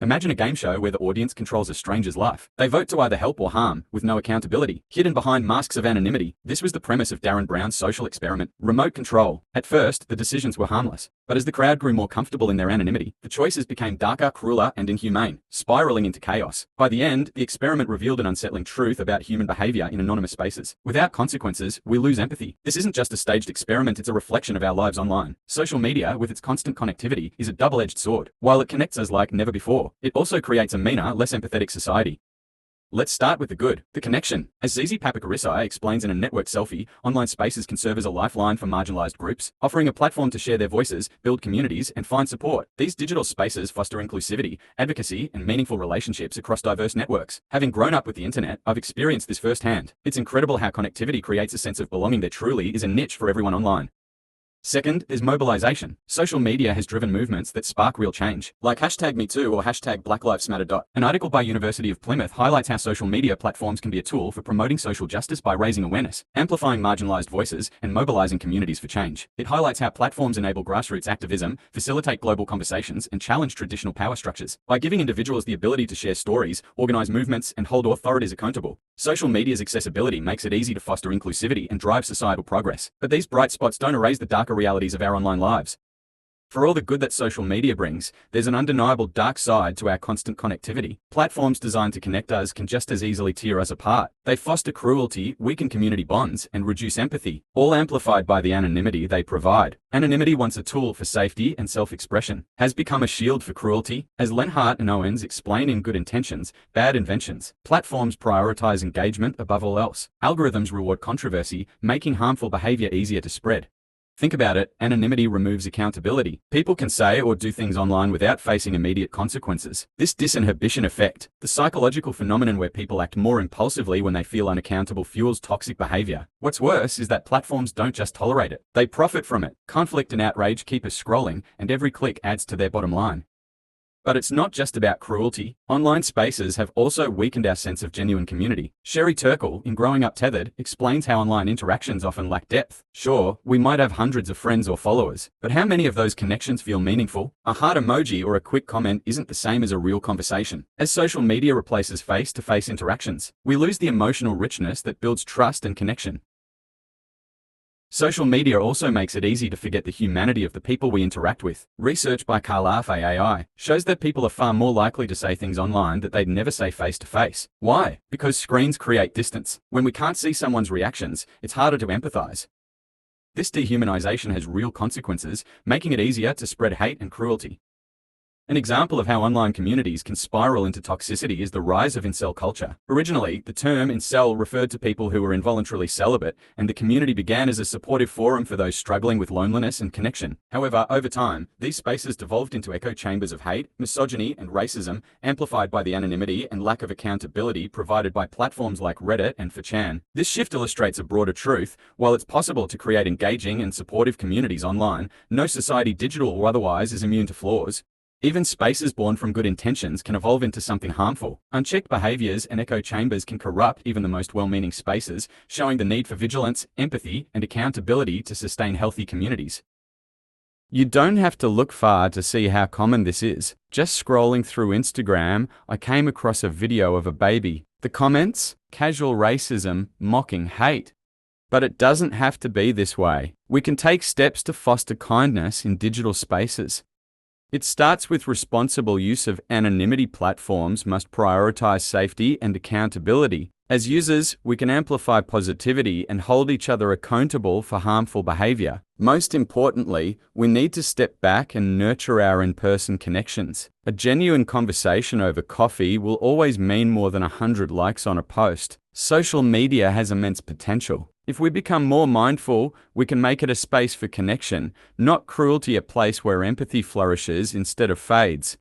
Imagine a game show where the audience controls a stranger's life. They vote to either help or harm, with no accountability. Hidden behind masks of anonymity, this was the premise of Darren Brown's social experiment: remote control. At first, the decisions were harmless. But as the crowd grew more comfortable in their anonymity, the choices became darker, crueler, and inhumane, spiraling into chaos. By the end, the experiment revealed an unsettling truth about human behavior in anonymous spaces. Without consequences, we lose empathy. This isn't just a staged experiment, it's a reflection of our lives online. Social media, with its constant connectivity, is a double-edged sword. While it connects us like never before, it also creates a meaner, less empathetic society. Let's start with the good, the connection. As Zizi Papakarissai explains in a network selfie, online spaces can serve as a lifeline for marginalized groups, offering a platform to share their voices, build communities, and find support. These digital spaces foster inclusivity, advocacy, and meaningful relationships across diverse networks. Having grown up with the internet, I've experienced this firsthand. It's incredible how connectivity creates a sense of belonging. There truly is a niche for everyone online. Second, there's mobilization. Social media has driven movements that spark real change, like #MeToo or #BlackLivesMatter. An article by University of Plymouth highlights how social media platforms can be a tool for promoting social justice by raising awareness, amplifying marginalized voices, and mobilizing communities for change. It highlights how platforms enable grassroots activism, facilitate global conversations, and challenge traditional power structures. By giving individuals the ability to share stories, organize movements, and hold authorities accountable, social media's accessibility makes it easy to foster inclusivity and drive societal progress. But these bright spots don't erase the darker realities of our online lives. For all the good that social media brings, there's an undeniable dark side to our constant connectivity. Platforms designed to connect us can just as easily tear us apart. They foster cruelty, weaken community bonds, and reduce empathy, all amplified by the anonymity they provide. Anonymity, once a tool for safety and self-expression, has become a shield for cruelty. As Lenhart and Owens explain in Good Intentions, Bad Inventions, platforms prioritize engagement above all else. Algorithms reward controversy, making harmful behavior easier to spread. Think about it, anonymity removes accountability. People can say or do things online without facing immediate consequences. This disinhibition effect, the psychological phenomenon where people act more impulsively when they feel unaccountable, fuels toxic behavior. What's worse is that platforms don't just tolerate it, they profit from it. Conflict and outrage keep us scrolling, and every click adds to their bottom line. But it's not just about cruelty. Online spaces have also weakened our sense of genuine community. Sherry Turkle, in Growing Up Tethered, explains how online interactions often lack depth. Sure, we might have hundreds of friends or followers, but how many of those connections feel meaningful? A heart emoji or a quick comment isn't the same as a real conversation. As social media replaces face-to-face interactions, we lose the emotional richness that builds trust and connection. Social media also makes it easy to forget the humanity of the people we interact with. Research by Carlafe AI shows that people are far more likely to say things online that they'd never say face-to-face. Why? Because screens create distance. When we can't see someone's reactions, it's harder to empathize. This dehumanization has real consequences, making it easier to spread hate and cruelty. An example of how online communities can spiral into toxicity is the rise of incel culture. Originally, the term incel referred to people who were involuntarily celibate, and the community began as a supportive forum for those struggling with loneliness and connection. However, over time, these spaces devolved into echo chambers of hate, misogyny, and racism, amplified by the anonymity and lack of accountability provided by platforms like Reddit and 4chan. This shift illustrates a broader truth. While it's possible to create engaging and supportive communities online, no society, digital or otherwise, is immune to flaws. Even spaces born from good intentions can evolve into something harmful. Unchecked behaviors and echo chambers can corrupt even the most well-meaning spaces, showing the need for vigilance, empathy, and accountability to sustain healthy communities. You don't have to look far to see how common this is. Just scrolling through Instagram, I came across a video of a baby. The comments? Casual racism, mocking hate. But it doesn't have to be this way. We can take steps to foster kindness in digital spaces. It starts with responsible use of anonymity. Platforms must prioritize safety and accountability. As users, we can amplify positivity and hold each other accountable for harmful behavior. Most importantly, we need to step back and nurture our in-person connections. A genuine conversation over coffee will always mean more than 100 likes on a post. Social media has immense potential. If we become more mindful, we can make it a space for connection, not cruelty, a place where empathy flourishes instead of fades.